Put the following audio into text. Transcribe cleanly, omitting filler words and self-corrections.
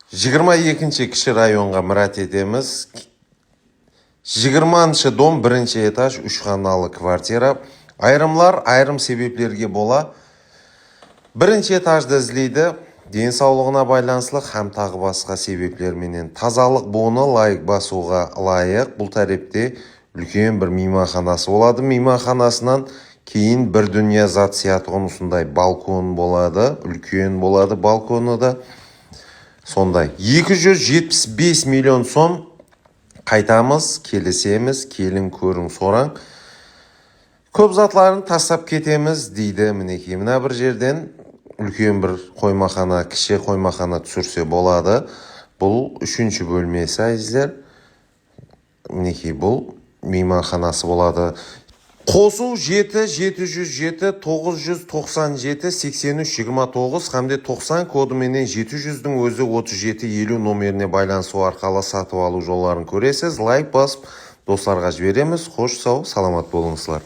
22 кіші районға мұрат етеміз. 20 дом, 1 этаж, 3 қаналы квартира. Айрымлар айрым себеплерге бола. 1 этажды іздейді. Денсаулығына байланысылық һәм тағы басқа себеплерменен тазалық боны лайық басуға лайық. Бұл тәрепте үлкен бір мейманханасы болады. Мейманханасынан кейін бір дүния зат сияқты осындай балкон болады. Үлкен болады балконы да. Сондай 275 миллион сом қайтамыз, келісеміз, келін көрің сораң. Көп затларын тастап кетеміз дейді. Мінекей мына бір жерден үлкен бір қоймахана, кіші қоймахана түсірсе болады. Бұл 3-ші бөлмесі әзілер. Мінекей бұл мейманханасы болады. Қосу 7-707-997-83-29 қамде 90 кодыменен 700-дің өзі 37-50 номеріне байланысу арқалы сатып алу жолларын көресіз. Лайк басып достарға жібереміз. Қош сау, саламат болыңызлар.